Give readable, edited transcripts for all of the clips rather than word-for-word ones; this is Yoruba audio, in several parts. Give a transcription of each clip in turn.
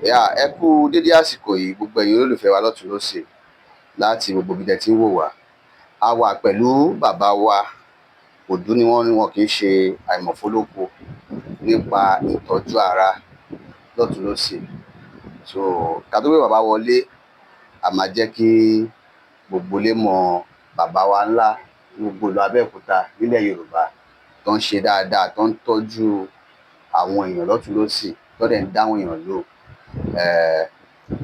Ẹ kú dédé àsìkò yìí gbogbo ẹ̀yin olólùfẹ́ wa lọ́tùn lósì láti gbogbo ibi tẹ́ ti ń wò wá. A wà pẹ̀lú bàbá wa òdú ni wọ́n kì í ṣe àìmọ̀fólóko nípa ìtọ́jú ara lọ́tùn lósì. So ká tó gbé bàbá wọlé, a máa jẹ́ kí gbogbo ilé mọ bàbá wa ńlá gbogbo ìlú Abẹ́òkúta nílẹ̀ Yorùbá tó ń ṣe dáadáa, tó ń tọ́jú àwọn èèyàn lọ́tùn lósì, tó dẹ̀ ń dáwọn èèyàn lò.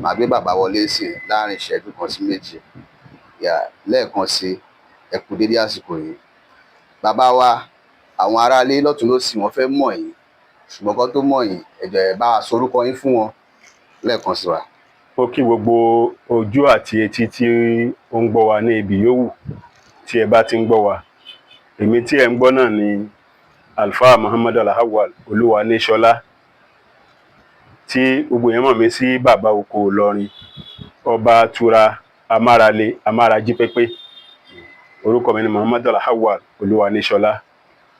Màá gbé bàbá wọlé sí láàrin ìṣẹ́jú kan sí méjì. Lẹ́ẹ̀kan sí, ẹ kú dédé àsìkò yìí. Bàbá wa, àwọn aráalé lọ́tùn lósì wọ́n fẹ́ mọ̀ yín, ṣùgbọ́n kó tó mọ̀ yín, ẹ jọ̀ọ́ ẹ bá wa sorúkọ yín fún wọn lẹ́ẹ̀kan sí wa. Ó kí gbogbo ojú àti etí tí ó ń gbọ́ wa ní ibi yòówù tí ẹ bá ti ń gbọ́ wa. Èmi tí ẹ ń gbọ́ náà ni Alfa Muhammad Al-Awwal Olúwaníṣọlá, tí gbogbo èèyàn mọ̀ mí sí bàbá oko Ìlọrin, ọba tura amárale amárají pépé. Orúkọ mi ni Muhammad Al-Awwal Olúwaníṣọlá,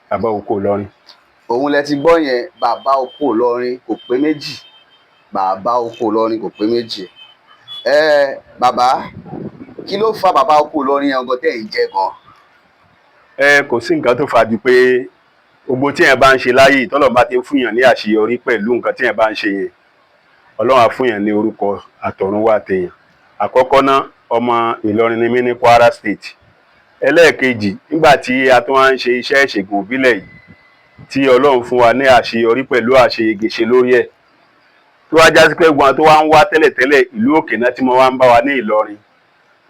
bàbá oko Ìlọrin. Òun lẹ ti gbọ́ yẹn, bàbá oko Ìlọrin kò pé méjì. Bàbá oko Ìlọrin kò pé méjì. Bàbá, kí ló fa bàbá oko Ìlọrin yẹn gan tẹ́ ẹ̀ ń jẹ́ gan? Kò sí nǹkan tó fà ju pé gbogbo tí ẹ bá ń ṣe láyé tọ́lọ́run bá ti ń fún yàn ní àṣeyọrí pẹ̀lú nǹkan tí ẹ bá ń ṣe yẹn, Ọlọ́run á fún yàn ní orúkọ àtọ̀runwá tèèyàn. Àkọ́kọ́ náà, ọmọ Ìlọrin ni mí ní Kwara State. Ẹlẹ́ẹ̀kejì, nígbà tí a tún wá ń ṣe iṣẹ́ ìṣègùn ìbílẹ̀ yìí, tí Ọlọ́run fún wa ní àṣeyọrí pẹ̀lú àṣeyege ṣe lórí ẹ̀, tó wá jásí pé gbọ́n tó wá ń wá tẹ́lẹ̀tẹ́lẹ̀ ìlú òkè náà tí mo wá ń bá wa ní Ìlọrin.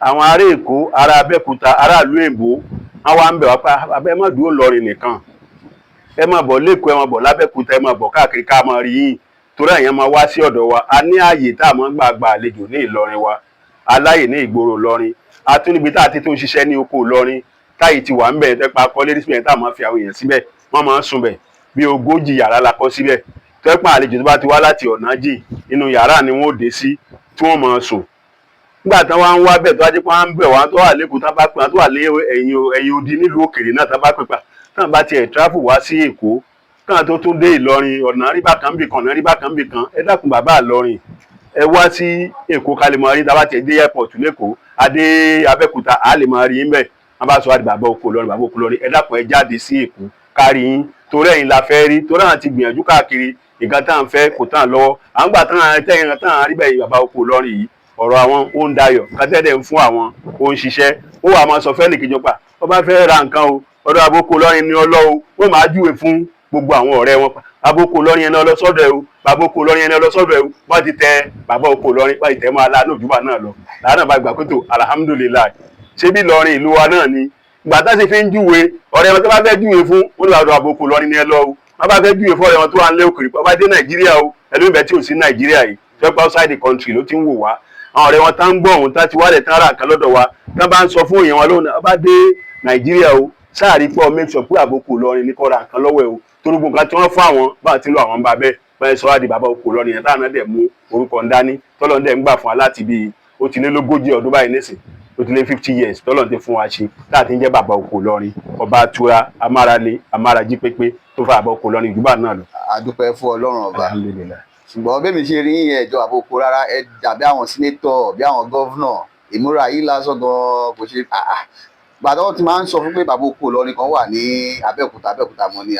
Àwọn ará Èkó, ará Abẹ́òkúta, aráàlú èbó, wọ́n wá ń bẹ̀ wá pé abẹ́ má dúró Ìlọrin nìkan, ẹ máa bọ̀ lÉkòó, ẹ máa bọ̀ l'Abẹ́òkúta, ẹ máa bọ̀ káàkiri ká máa rí yín, torí àyàn máa wá sí ọ̀dọ̀ wa. A ní ààyè tá a máa ń gbà àlejò ní Ìlọrin wa, aláyè ní ìgboro Ìlọrin, a tún níbi tá a ti tún ṣiṣẹ́ ní oko Ìlọrin, táyì ti wà ń bẹ̀ tẹ́pá kọ́lé síbẹ̀ tá a máa fi àwọn èèyàn síbẹ̀, wọ́n máa ń sùn bẹ̀ bí 40 yàrá la kọ́ síbẹ̀. Tẹ́pá àlejò tó bá ti wá láti ọ̀nà jìn, inú yàrá ni wọ́n ó dé sí tí wọ́n máa sùn. Nígbà tí wọ́n wá bẹ̀ tó wá jẹ́ pé wọ́n ń bẹ̀ wá tó wà l'Ékòó, tá bá pè wọ́n tó wà lé ẹ̀yìn odi nílùú òkèèrè náà, tá bá pè pa táwọn bá tiẹ̀ travel wá sí Èkó, káwọn tó tún dé Ìlọrin, ọ̀nà rí bákan bì kan, ọ̀nà rí bákan bì kan, ẹ dákun bàbá Ìlọrin, ẹ wá sí Èkó ká lè máa rí. Tá bá tiẹ̀ dé airport l'Ékòó, adé Abẹ́òkúta, a lè máa rí yín bẹ̀. Wọ́n bá sọ wá di bàbá oko Ìlọrin, bàbá oko Ìlọrin, ẹ dákun ẹ jáde sí Èkó kárí yín, torí ẹ̀yin la fẹ́ rí, torí àwọn ti gbìyànjú káàkiri, nǹkan tá à ń fẹ́ kò tán lọ́wọ́. À ń gbà tán àrí bẹ́ẹ̀ bàbá oko Ìlọrin yìí, ọ̀rọ̀ àwọn ó ń dayọ̀, kátẹ́dẹ̀ ń fún àwọn ó ń ṣiṣẹ́. Ó wà máa sọ fẹ́ nìkejì pa, ó bá fẹ́ ra nǹkan o, ọ̀dọ̀ bàbá oko Ìlọrin ni ọlọ́wọ́, wọ́n máa júwe fún gbogbo àwọn ọ̀rẹ́ wọn pa, bàbá oko Ìlọrin yẹn náà lọ sọ́dọ̀ ẹ̀ o, bàbá oko Ìlọrin yẹn náà lọ sọ́dọ̀ ẹ̀ o. Wọ́n ti tẹ bàbá oko Ìlọrin, wọ́n ti tẹ̀ mọ́ aláàánú òjúbà náà lọ. Láàánú bá gbà pé tó alhamdulillah, ṣé bí Ìlọrin ìlú wa náà ni. Ìgbà tá sì fi ń júwe ọ̀rẹ́ wọn tó bá fẹ́ júwe fún, ó ní bàbá oko Ìlọrin ni ẹ lọ o. Wọ́n bá fẹ́ júwe fún ọ̀rẹ́ wọn tó wà ń lé òkèèrè, wọ́n bá dé Nàìjíríà o, ẹlòmíbẹ̀ tí ò sí Nàìjíríà yìí, tó pẹ́ outside the country ló ti ń wò wá. Àwọn ọ̀rẹ́ wọn tá ń gbọ́ òun tá ti wálẹ̀ tán ra nǹkan lọ́dọ̀ wa, tá bá ń sọ fún èèyàn wọn lónìí, wọ́n bá dé Nàìjíríà o, sáàrí pọ̀ make sure pé bàbá oko Ìlọrin ní kó ra nǹkan lọ́wọ́ ẹ̀ o, torí gbogbo nǹkan tí wọ́n fún àwọn bá ti ń lọ àwọn bá bẹ́ẹ̀ báyìí sọ wá di bàbá oko Ìlọrin yẹn táwọn náà dẹ̀ mú orúkọ ń dání, tọ́lọ́run dẹ̀ ń gbà fún wa láti bí ó ti lé lógójì ọdún báyìí nísìn, ó ti lé 50 years tọ́lọ́run ti fún wa ṣe láti ń jẹ́ bàbá oko Ìlọrin, ọba tura amárale amárají pépé tó fa bàbá oko Ìlọrin ìjùbà náà lọ. A dúpẹ́ fún Ọlọ́run ọba. Alhamdulillah. Ṣùgbọ́n bẹ́ẹ̀ mi ṣe rí ẹjọ́ bàbá oko rárá, ẹ dàbí àwọn sínétọ̀, bí àwọn gọ́vnọ̀, ìmúra yìí lásán gan kò ṣe. Gbàdá wọn ti máa ń sọ fún pé bàbá oko Ìlọrin kan wà ní Abẹ́òkúta mọ́ ní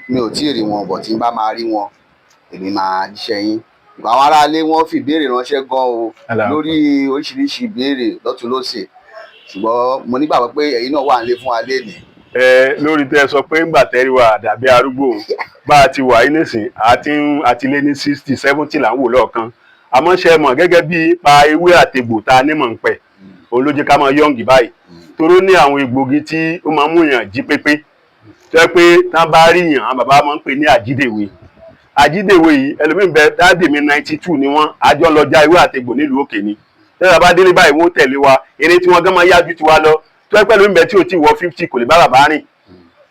mi ò tí ì rí wọn, bọ̀ tí n bá máa rí wọn èmi máa jíṣẹ́ yín. Àwọn aráalé wọn fi ìbéèrè ránṣẹ́ gan o lórí oríṣiríṣi ìbéèrè lọ́tùn lósì, ṣùgbọ́n mo nígbàgbọ́ pé ẹ̀yin náà wà nílé fún wa lénìí. Lórí tẹ́ sọ pé ńgbà tẹ́rí wa dàbí arúgbó bá a ti wà yín nísìn, àti lé ní 60 70 là ń wò lọ́ọ̀kan. Àmọ́ ṣe mọ̀ gẹ́gẹ́ bí pa ewé àtegbò tá a nímọ̀ ń pẹ̀, òun ló jẹ́ ká máa yọ̀ǹgì báyìí, toró ní àwọn egbògi tí ó máa ń mú yàn jí pépé, tó yẹ pé tá bá rí yàn àwọn bàbá máa ń pè ní àjídèwe. Àjídèwe yìí ẹlòmíín bẹ dáàdì mi 92 ni wọ́n, àjọ lọ já ewé àtegbò nílùú òkè ni. Tẹ́lẹ̀ bá délé báyìí wọ́n tẹ̀lé wa, eré tí wọ́n gán máa yájú ti wa lọ, tó yẹ pé ẹlòmíín bẹ tí ò tí wọ 50 kò lè bá bàbá rìn.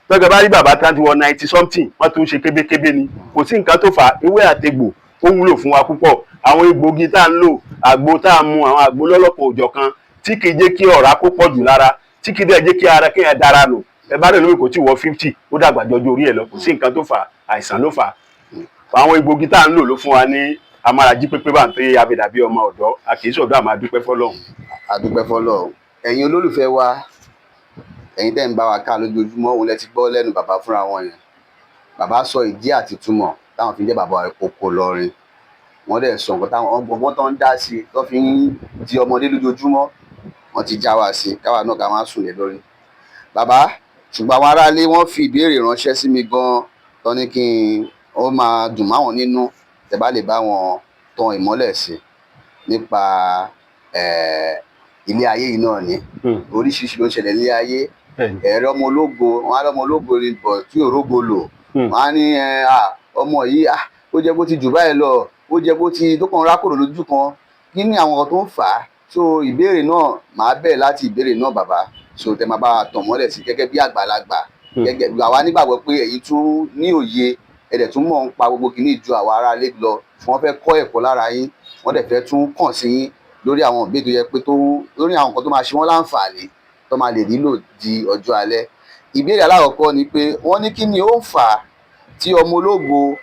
Tọ́jọ́ bá rí bàbá tá ti wọ 90 something, wọ́n tún ṣe kébékébé ni. Kò sí nǹkan tó fà á, ewé àtegbò ó wúlò fún wa púpọ̀. Àwọn egbògi tá ń lò, àgbo tá ń mu, àwọn àgbo lọ́lọ́pọ̀ òjọ̀kan tí kì í jẹ́ kí ọ̀rá kó pọ̀ jù lára, tí kì í dẹ̀ jẹ́ kí ara kéèyàn dára nù. Ẹ bá rẹ̀ lórí kò tí wọ 50, ó dàgbà jọjọ orí ẹ̀ lọ, kò sí nǹkan tó fà á, àìsàn ló fà á. Àwọn egbògi tá ń lò ló fún wa ní amára jí pépé bá ń pé abẹ́dàbí ọmọ ọ̀dọ́ a kì í sọ̀dọ̀ àmọ́ adúpẹ́ fọlọ́run. adúpẹ́ fọlọ́run. ẹ̀yin olólùfẹ́ wa, ẹ̀yin tẹ́ ń bá wa ká lójoojúmọ́, òun lẹ ti gbọ́ lẹ́nu bàbá fúnra wọn yẹn. Bàbá sọ ìdí àti túmọ̀ táwọn fi ń jẹ́ bàbá Ìkòkò Ìlọrin. Wọ́n dẹ̀ sọ nǹkan táwọn ọgbọ́n tó ń dá sí i tó fi ń di ọmọdé lójoojúmọ́. Wọ́n ti já wa sí i káwa náà ká máa sùn lé lórí. Bàbá, ṣùgbọ́n àwọn aráalé wọ́n fi ìbéèrè ránṣẹ́ sí mi gan-an tó ní kí ó máa dùn máwọn nínú tẹ́ bá lè bá wọn tan ìmọ́lẹ̀ sí nípa ilé ayé yìí náà ni. Oríṣiríṣi ló ń ṣẹlẹ̀ nílé ayé. Ẹ̀rọ ọmọ ológo, wọn á lọ́mọ ológo ni bọ̀ tí òrógo lò. Wọ́n á ní ọmọ yìí ó jẹ́ bó ti jù báyìí lọ, ó jẹ́ bó ti tó kàn rákòrò lójú kan. Kí ni àwọn nǹkan tó ń fà á? So ìbéèrè náà màá bẹ̀rẹ̀ láti ìbéèrè náà bàbá. So tẹ́ máa bá wa tàn mọ́lẹ̀ sí gẹ́gẹ́ bí àgbàlagbà. Gẹ́gẹ́ àwa nígbàgbọ́ pé èyí tún ní òye ẹ̀dẹ̀ tún mọ̀ ń pa gbogbo kìíní ju àwa aráalé lọ. Wọ́n fẹ́ kọ́ ẹ̀kọ́ lára yín, wọ́n dẹ̀ fẹ́ tún kàn sí yín lórí àwọn ìbéèrè tó yẹ pé lórí àwọn nǹkan tó máa ṣe wọ́n láǹfààní tó máa lè nílò di ọjọ́ alẹ́. Ìbéèrè alákọ̀ọ́kọ́ ni pé wọ́n ní kí ni ó ń fà á tí ọmọ ológo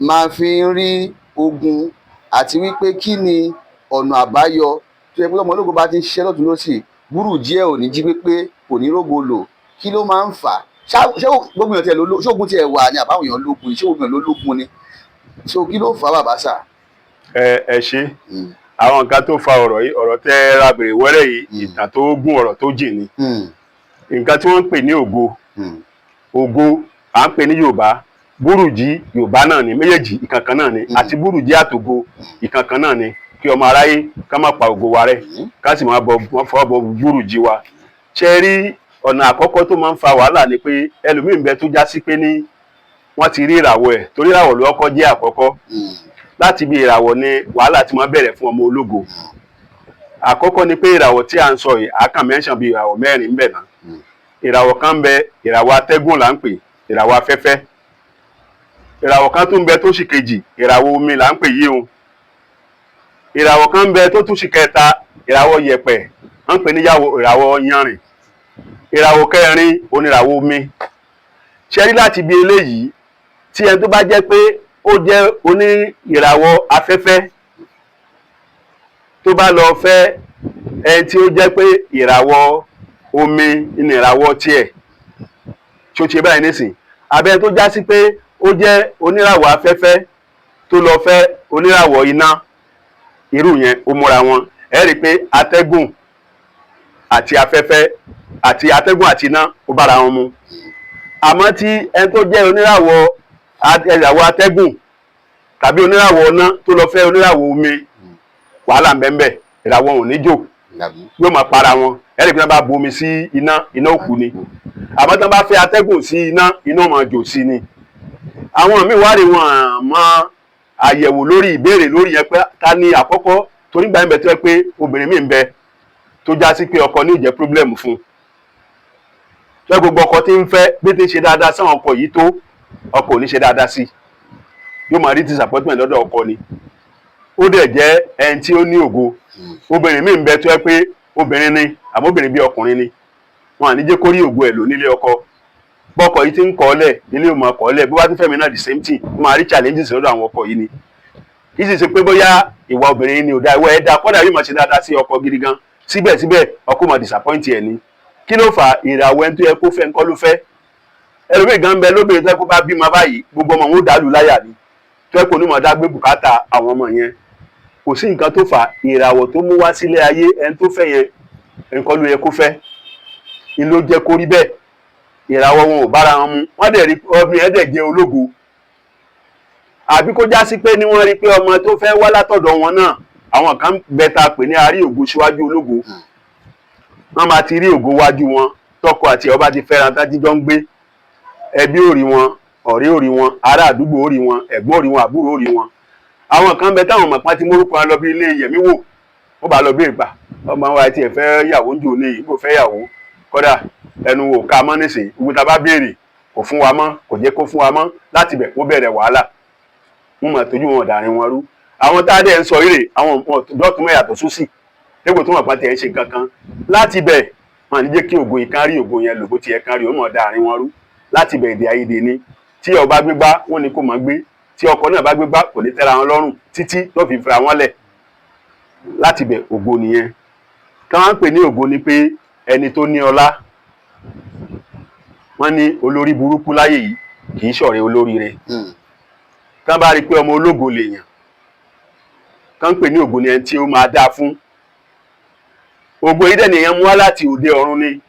máa fi ń rí ogun, àti wípé kí ni ọ̀nà àbáyọ tó yẹ pé ọmọ ológo bá ti ń ṣiṣẹ́ lọ́tùn lósì burújí ẹ̀ ò ní jí pépé kò ní rógo lò. Kí ló máa ń fà á? Ṣé gbogbo èèyàn ṣé ogun tiẹ̀ wà ní àbáwọn èèyàn lógun ni? Ṣé gbogbo èèyàn ló lógun ni? So kí ló fà á bàbá sà? Ẹ ṣe àwọn nǹkan tó fa ọ̀rọ̀ yìí, ọ̀rọ̀ tẹ́ ra bèrè wẹ́rẹ́ yìí, ìtàn tó gùn, ọ̀rọ̀ tó jìn ni. Nǹkan tí wọ́n ń pè ní ògo, ògo à ń pè ní Yorùbá, búrùjí Yorùbá náà ni, méjèèjì ìkankan náà ni, àti búrùjí àtògo ìkankan náà ni. Kí ọmọ aráyé ká má pa ògo wa rẹ́, ká sì máa fọwọ́ bọ búrùjí wa. Ṣé rí ọ̀nà àkọ́kọ́ tó máa ń fa wàhálà ni pé ẹlòmíì ń bẹ tó já sí pé ní wọ́n ti rí ìràwọ̀ ẹ̀, torí ìràwọ̀ ló kọ́kọ́ jẹ́ àkọ́kọ́. Láti bí ìràwọ̀ ni wàhálà ti máa bẹ̀rẹ̀ fún ọmọ ológo. Àkọ́kọ́ ni pé ìràwọ̀ tí à ń sọ yìí, a kàn mẹ́ńṣàn bí ìràwọ̀ mẹ́rin ń bẹ náà. Ìràwọ̀ kan ń bẹ, ìràwọ̀ atẹ́gùn là ń pè, ìràwọ̀ afẹ́fẹ́. Ìràwọ̀ kan tún ń bẹ tó sì kejì, ìràwọ̀ omi là ń pè yìí o. Ìràwọ̀ kan ń bẹ tó tún sì kẹta, ìràwọ̀ yẹ̀pẹ̀, à ń pè ní ìràwọ̀ yanrìn. Ìràwọ̀ kẹrin oníràwọ̀ omi. Ṣé rí láti bí eléyìí, tí ẹni tó bá jẹ́ pé ó jẹ́ oní ìràwọ̀ afẹ́fẹ́ tó bá lọ fẹ́ ẹni tí ó jẹ́ pé ìràwọ̀ omi ní ìràwọ̀ tiẹ̀, tí ó ṣe báyìí nísìn, abẹ́ tó já sí pé ó jẹ́ oníràwọ̀ afẹ́fẹ́ tó lọ fẹ́ oníràwọ̀ iná, irú yẹn ó múra wọn. Ẹ rí i pé atẹ́gùn àti afẹ́fẹ́ àti atẹ́gùn àti iná ó bára wọn mu. Àmọ́ tí ẹni tó jẹ́ oníràwọ̀ atẹ́gùn tàbí oníràwọ̀ iná tó lọ fẹ́ oníràwọ̀ omi, wàhálà ń bẹ ń bẹ, ìràwọ̀ ò ní jò, yóò máa para wọn. Ẹ rí i pé wọ́n bá bu omi sí iná, iná òkú ni. Àmọ́ tí wọ́n bá fẹ́ atẹ́gùn sí iná, iná máa jò sí ni. Àwọn míì wá rí wọn mọ àyẹ̀wò lórí ìbéèrè lórí yẹn pé ta ni àkọ́kọ́, torí gbà ń bẹ tó yẹ pé obìnrin míì ń bẹ tó já sí pé ọkọ ní ìjẹ́ pírọ́blẹ̀mù fún un. Ṣé gbogbo ọkọ tí ń fẹ́ bí ti ń ṣe dáadáa sáwọn ọkọ yìí tó, ọkọ ò ní ṣe dáadáa sí, yóò máa rí disappointment lọ́dọ̀ ọkọ ni. Ó dẹ̀ jẹ́ ẹni tí ó ní ògo. Obìnrin míì ń bẹ tó yẹ pé obìnrin ni àmọ́ obìnrin bí ọkùnrin ni, wọn à ní jẹ́ kó rí ògo ẹ̀ lò nílé ọkọ. Bọ́kọ yìí ti ń kọ́ lẹ̀ nílé ò máa kọ́ lẹ̀, bó bá ti fẹ́mi náà the same thing, ó máa rí challenges lọ́dọ̀ àwọn ọkọ yìí ni. Kì í sì ṣe pé bóyá ìwà obìnrin ni ò dáa, ìwà ẹ̀ dáa, kọ́dà yóò máa ṣe dáadáa sí ọkọ gidi gan, síbẹ̀síbẹ̀ ọkọ máa disappoint ẹ̀ ni. Kí ló fà? Ìràwọ̀ ẹni tó yẹ kó fẹ́ ńkọ́ ló fẹ́. Ẹlòmíì gan bẹ lóbìnrin tó yẹ kó bá bímọ báyìí, gbogbo ọmọ wọn ó dàlú láyà ni, tó yẹ kó ní mọ̀ dá gbé bùkátà àwọn ọmọ yẹn. Kò sí nǹkan tó fà, ìràwọ̀ tó mú wá sílé ayé ẹni tó fẹ́ yẹn nǹkan ló yẹ kó fẹ́. Ni ló jẹ́ kó rí bẹ́ẹ̀. Ìràwọ̀ wọn ò bára wọn mu, wọ́n dẹ̀ rí ọmọ yẹn dẹ̀ jẹ́ ológo. Àbí kó já sí pé ní wọ́n rí pé ọmọ tó fẹ́ wá látọ̀dọ̀ wọn náà, àwọn kan bẹ ta pè ní àárí ògo síwájú ológo. Wọ́n máa ti rí ògo wájú wọn, tọkọ àti ọba ti fẹ́ràn tá jíjọ ń gbé. Ẹbí ò rí wọn, ọ̀rẹ́ ò rí wọn, ará àdúgbò ò rí wọn, ẹ̀gbọ́n ò rí wọn, àbúrò ò rí wọn. Àwọn kan bẹ táwọn mọ̀pá ti mórúkọ wọn lọ bí ilé yẹ̀mí wò, wọ́n bá lọ bí ìgbà ọmọ wa ti ẹ̀ fẹ́ yàwó ń jò ní ìbò fẹ́ yàwó, kódà ẹnu wò ká mọ́ nísìnyí, gbogbo tá bá béèrè kò fún wa mọ́, kò jẹ́ kó fún wa mọ́, láti bẹ̀ kó bẹ̀rẹ̀ wàhálà. Wọ́n mọ̀ tójú wọn dàrin wọn rú. Àwọn tá a dẹ̀ ń sọ ire, àwọn dọ́tún mọ́ yàtọ̀ sósì, dégbò tó mọ̀ pá tiẹ̀ ń ṣe kankan. Láti bẹ̀ wọn ní jẹ́ kí ògo ìkan rí ògo yẹn lògbó tiẹ̀ kan rí, ó mọ̀ dàrin wọn rú. Láti bẹ̀ èdè àìyedè ni. Tí ọba gbégbá wọn ni kò mọ̀ gbé, tí ọkọ náà bá gbé gbá kò ní tẹ́ra wọn lọ́rùn títí tó fi fira wọn lẹ̀. Láti bẹ̀ ògo nìyẹn. Kí wọ́n pè ní ògo ni pé ẹni tó ní ọlá. Wọ́n ní olórí burúkú láyé yìí kì í ṣọ̀rẹ́ olóríire. Kí wọ́n bá rí pé ọmọ ológo lèèyàn, kí wọ́n pè ní ògo ni ẹni tí ó máa dáa fún. Ògo yìí dẹ̀ nìyẹn mú wá láti òde ọ̀run ni.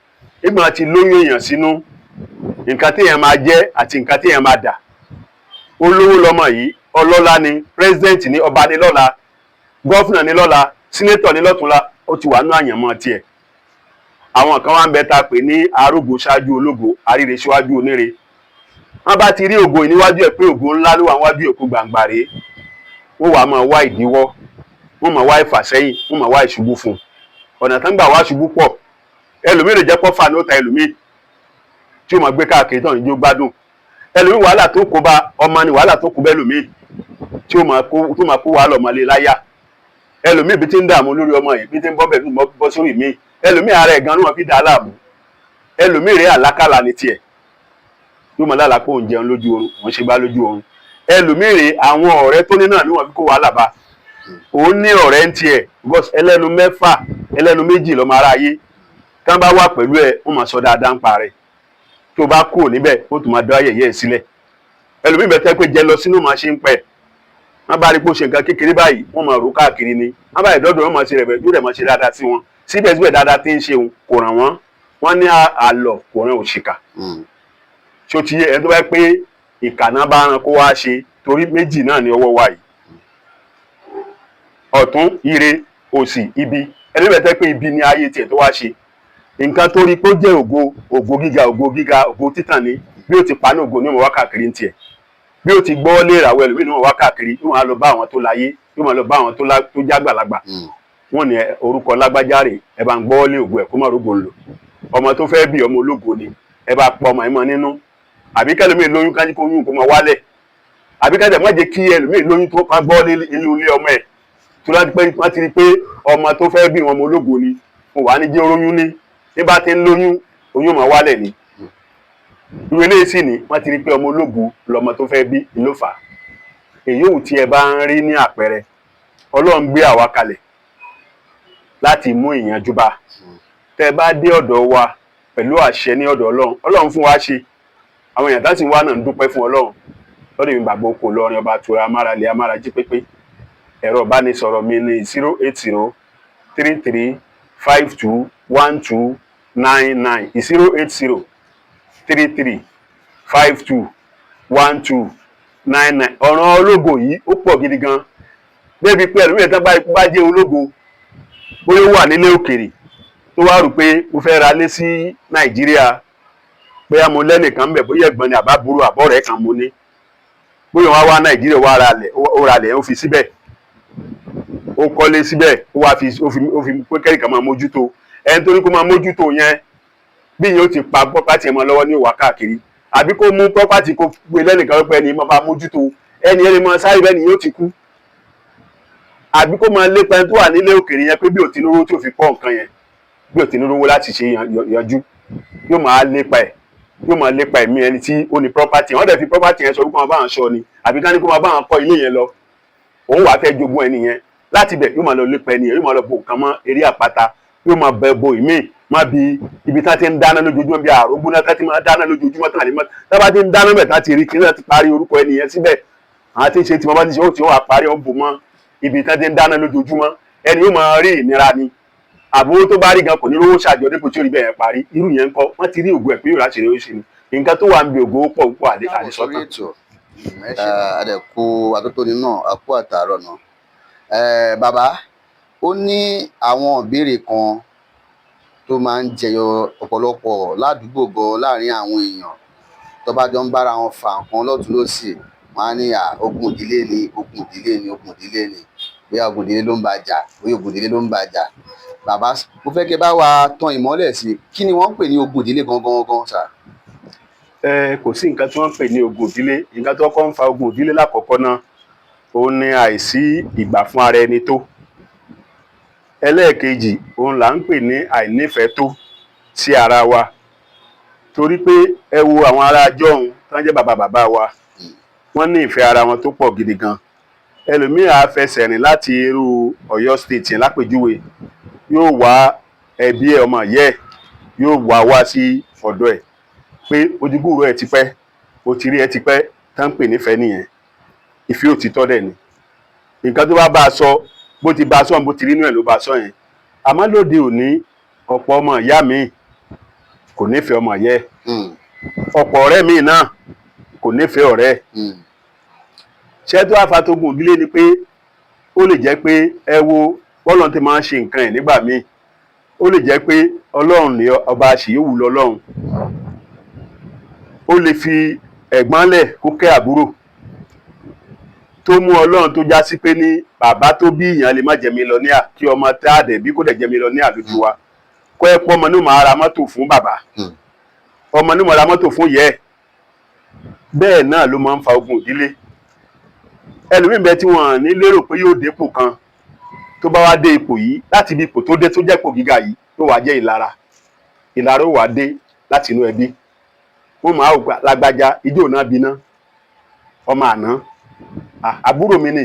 Nígbà tí lóyún èèyàn sínú, nǹkan téèyàn máa jẹ́ àti nǹkan téèyàn máa dà. Olówó lọmọ yìí, ọlọ́lá ni, pírẹ́sidẹ́ǹtì ni, ọba ni lọ́la, gọ́fúnà ni lọ́la, sínétọ̀ ni lọ́túnla, ó ti wà nú àyànmọ́ tiẹ̀. Àwọn kan wá ń bẹ ta pè ní arógo ṣáájú ológo, aríre ṣíwájú oníre. Wọ́n bá ti rí ògo níwájú ẹ̀ pé ògo ńlá ló wà níwájú òkú gbàǹgbà rèé, wọ́n wàá máa wá ìdíwọ́, wọ́n máa wá ìfàsẹ́yìn, wọ́n máa wá ìṣubú fún un. Ọ̀nà tán gbà wá ṣubú pọ̀. Ẹlòmíì lè jẹ́ pọ́fà ní ó ta ẹlòmíì tí ó máa gbé káàkiri tán ní ó gbádùn. Ẹlòmíì wàhálà tó kó bá ọmọ ni wàhálà tó kó bẹ́ ẹlòmíì tí ó máa kó wàhálà ọmọ lé láyà. Ẹlòmíì bí ti ń dààmú lórí ọmọ yìí bí ti ń bọ́ bẹ̀rù bọ́ sórí mi. Ẹlòmíì ara ẹ̀ gan ló máa fi dà á láàmú. Ẹlòmíì rẹ̀ àlákàlà ní tiẹ̀. Yóò máa lálàá pé òun jẹun lójú oorun, òun ṣe bá lójú oorun. Ẹlòmíì rẹ̀ àwọn ọ̀rẹ́ tó ní náà ni wọ́n fi kó wàhálà bá. Òun ní ọ̀rẹ́ ń tiẹ̀ ẹlẹ́nu mẹ́fà ẹlẹ́nu méjì lọ́mọ aráyé. Kán bá wà pẹ̀lú ẹ̀ wọ́n máa sọ dáadáa ń pa rẹ̀. Tó bá kúrò níbẹ̀ ó tún máa dá ayẹyẹ ẹ̀ sílẹ̀. Ẹlòmíì bẹ̀ tẹ́ pé jẹ lọ sínú máa ṣe ń pẹ́. Wọ́n bá rí pé ó ṣe nǹkan kékeré báyìí wọ́n máa rò káàkiri ni. Wọ́n bá ìdọ́dọ̀ wọn máa ṣe rẹ̀ yóò dẹ̀ máa ṣe dáadáa sí wọn. Síbẹ̀síbẹ̀ dáadáa tí ń ṣe kò ràn wọ́n. Wọ́n ní àlọ́ kò ràn òṣìkà. Ṣó ti yé ẹni tó bá pé ìkànnà bá ran kó wá ṣe torí méjì náà ní ọwọ́ wa yìí. Ọ̀tún ire òsì ibi. Ẹni bẹ̀ tẹ́ pé ibi ni ayé tiẹ̀ tó wá ṣe. Nǹkan tó rí pé ó jẹ́ ògo gíga ògo títàn ni bí ó ti pa ní ògo ní ọmọ wá káàkiri ń tiẹ̀. Bí ó ti gbọ́ lé ìràwọ̀ ẹlòmíì ní ọmọ wá káàkiri yóò máa lọ bá àwọn tó láyé yóò máa lọ bá àwọn tó jágbàlagbà. Wọ́n ní orúkọ lágbájá rè ẹ bá ń gbọ́ lé ògo ẹ̀ kó má rógo lò. Ọmọ tó fẹ́ bí ọmọ ológo ni ẹ bá pọ ọmọ ẹ̀ mọ́ nínú. Àbí kẹ́lòmíì lóyún kájí kó yún kó máa wálẹ̀. Àbí kẹ́lòmíì má jẹ́ kí ẹlòmíì lóyún tó ká gbọ́ lé inú ilé ọmọ ẹ̀. Tó láti pé wọ́n ti rí pé ọmọ tó fẹ́ bí ọmọ ológo ni mo wà ní jẹ́ oróyún ní. Ní bá ti ń lóyún oyún máa wálẹ̀ ni. Irú eléyìí sì ni wọ́n ti rí pé ọmọ ológo lọmọ tó fẹ́ bí ló fà á. Èyí ò tí ẹ bá ń rí ní àpẹẹrẹ Ọlọ́run gbé àwa kalẹ̀ láti mú ìyànjú bá. Tẹ́ bá dé ọ̀dọ̀ wa pẹ̀lú àṣẹ ní ọ̀dọ̀ Ọlọ́run fún wa ṣe. Àwọn èèyàn tá sì wá náà ń dúpẹ́ fún Ọlọ́run. Lọ́dọ̀ mi gbàgbọ́ oko lọ́rin ọba tura amárale amárají pépé. Ẹ̀rọ ìbánisọ̀rọ̀ mi ní 08033521299 08033521299. Ọ̀ràn ológo yìí ó pọ̀ gidi gan. Débi pé ẹlòmíràn tán bá jẹ́ ológo bóyá ó wà nílé òkèèrè tó wá rò pé mo fẹ́ ra lé sí Nàìjíríà bóyá mo lẹ́nìkan bẹ̀ bóyá ẹ̀gbọ́n ni àbábúrò àbọ̀rẹ́ kan mo ní bóyá wọ́n wá Nàìjíríà wá ra lẹ̀ ó fi síbẹ̀ ó kọ́lé síbẹ̀ ó fi pé kẹ́rìkan máa mójútó ẹni tó ní kó máa mójútó yẹn bí yóò ti pa pọ́pátì ẹ̀ mọ́ lọ́wọ́ ní ìwà káàkiri àbí kó mú pọ́pátì kó gbé lẹ́nìkan pẹ́ ni máa mójútó ẹni máa sáré bẹ́ẹ̀ ni yóò ti kú àbí kó máa lépa ẹni tó wà nílé òkèèrè yẹn pé bí ò ti lówó tí ò fi pọ̀ nǹkan yẹn bí ò ti lówó láti ṣe yanjú yóò máa lépa ẹ̀mí ẹni tí ó ní property wọ́n dẹ̀ fi property yẹn sọ wípé wọ́n bá wọn ṣọ́ ni àbí ká ní kó máa bá wọn kọ́ ilé yẹn lọ òun wàá fẹ́ jogún ẹni yẹn láti bẹ̀ yóò máa lọ lépa ẹni yẹn yóò máa lọ bo nǹkan mọ́ eré àpáta yóò máa bẹ bo ìmíì má bi ibi tá ti ń dáná lójoojúmọ́ bí àrògbó náà tá ti máa dáná lójoojúmọ́ tán àlè tá bá ti ń dáná bẹ̀ tá ti rí kí náà ti parí orúkọ ẹni yẹn síbẹ̀ àwọn tí ń ṣe tí wọ́n bá ti ṣe ó ti wọ́n àparí ọ̀ bò mọ́ ibi tá ti ń dáná lójoojúmọ́ ẹni yóò máa rí ìnira ni àbúrò tó bá rí gan kò ní rówó ṣàjọ dípò tí ó rí bẹ́ẹ̀ yẹn parí irú yẹn ń kọ́ wọ́n ti rí ògùn ẹ̀ pé yóò láti rí oṣù ni nǹkan tó wà ń bi ògùn pọ̀ púpọ̀ àdìsọ́tàn. àdẹ̀kù àtótóni náà àpò àtàárọ̀ náà bàbá ó ní àwọn ìbéèrè kan tó máa ń jẹyọ ọ̀pọ̀lọpọ̀ ládùúgbò gan láàrin àwọn èèyàn tó bá jọ ń bára wọn fa nǹkan lọ́tùn lósì wọn á ní ogun ìdílé ni bóyá ogun ìdílé ló ń bá jà bóyá ogun ìdílé ló ń bá jà bàbá mo fẹ́ kí ẹ bá wa tan ìmọ́lẹ̀ sí kí ni wọ́n ń pè ní ogun ìdílé gangan sà. Kò sí nǹkan tí wọ́n ń pè ní ogun ìdílé nǹkan tó kọ́ ń fa ogun ìdílé lákọ̀ọ́kọ́ náà òun ni àìsí ìgbà fún ara ẹni tó ẹlẹ́ẹ̀kejì òun là ń pè ní àìnífẹ̀ẹ́ tó sí ara wa torí pé ẹ wo àwọn ará jọ̀hún tó ń jẹ́ bàbá wa wọ́n ní ìfẹ́ ara wọn tó pọ̀ gidi gan. Ẹlòmíì á fẹsẹ̀ rìn láti irú Ọ̀yọ́ state yẹn lápèjúwe, yóò wá ẹbí ẹ̀ ọmọ ìyá ẹ̀ yóò wá sí ọ̀dọ̀ ẹ̀ pé ojúgbòrò ẹ̀ ti pẹ́, o ti rí ẹ ti pẹ́, tá ń pè nífẹ̀ẹ́ nìyẹn. Ìfẹ́ òtítọ́ dẹ̀ ni. Nǹkan tó bá a sọ, bó ti bá a sọ bó ti rí inú ẹ̀ ló bá a sọ yẹn. Àmọ́ lóde òní ọ̀pọ̀ ọmọ ìyá mi kò nífẹ̀ẹ́ ọmọ ìyá ẹ̀, ọ̀pọ̀ ọ̀rẹ́ mi náà kò nífẹ̀ẹ́ ọ̀rẹ́ ẹ̀. Ṣé tó wá fa tógun ìdílé ni pé ó lè jẹ́ pé ẹ wo bọ́lọ̀ tí máa ń ṣe nǹkan ẹ̀ nígbà míì, ó lè jẹ́ pé Ọlọ́run ni ọba àṣìyówù lọ́lọ́run, ó lè fi ẹ̀gbọ́n lẹ̀ kó kẹ́ àbúrò, tó mú Ọlọ́run tó já sí pé ní bàbá tó bí ìyàn lè má jẹ́ mílíọ̀níà kí ọmọ tá a dẹ̀ bí kó dẹ̀ jẹ́ mílíọ̀níà lójú wa, kọ́ ẹ pọ́ ọmọ ní màá ra mọ́tò fún bàbá, ọmọ ní màá ra mọ́tò fún ìyá ẹ̀. Bẹ́ẹ̀ náà ló máa ń fa ogun ìdílé. Ẹlòmíì bẹ tí wọ́n ní lérò pé yóò dépò kan, tó bá wá dé ipò yìí, láti ibi ipò tó dé tó jẹ́ ipò gíga yìí, tó wá jẹ́ ìlara ó wá dé láti inú ẹbí. Wọ́n máa wò lágbájá ijó náà biná, ọmọ àná, àbúrò mi ni,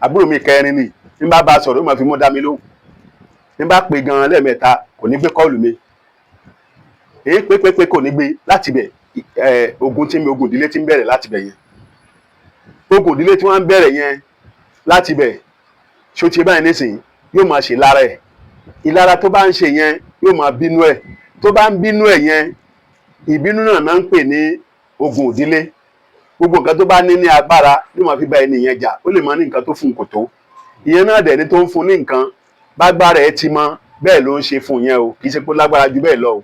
àbúrò mi kẹrin ni, ní bá a sọ̀rọ̀ ó máa fi mọ́ dá mi lóhùn, ní bá pè gan lẹ́ẹ̀mẹ́ta kò ní gbé kọ́ọ̀lù mi, èyí pé kò ní gbé. Láti bẹ̀ ogun ìdílé tí ń bẹ̀rẹ̀ láti bẹ̀ yẹn, ogun ìdílé tí wọ́n ń bẹ̀rẹ̀ yẹn láti bẹ̀ ṣó ti báyìí nísìnyí yóò máa ṣe lára ẹ̀, ìlara tó bá ń ṣe yẹn yóò máa bínú ẹ̀, tó bá ń bínú ẹ̀ yẹn, ìbínú náà ń pè ní ogun ìdílé. Gbogbo nǹkan tó bá ní ní agbára yóò máa fi bá ẹni yẹn jà, ó lè máa ní nǹkan tó fún kò tó, ìyẹn náà dẹ̀ ni tó ń fún ní nǹkan bágbára ẹ̀ ti mọ bẹ́ẹ̀ ló ń ṣe fún yẹn o, kì í ṣe pé lágbára ju bẹ́ẹ̀ lọ o,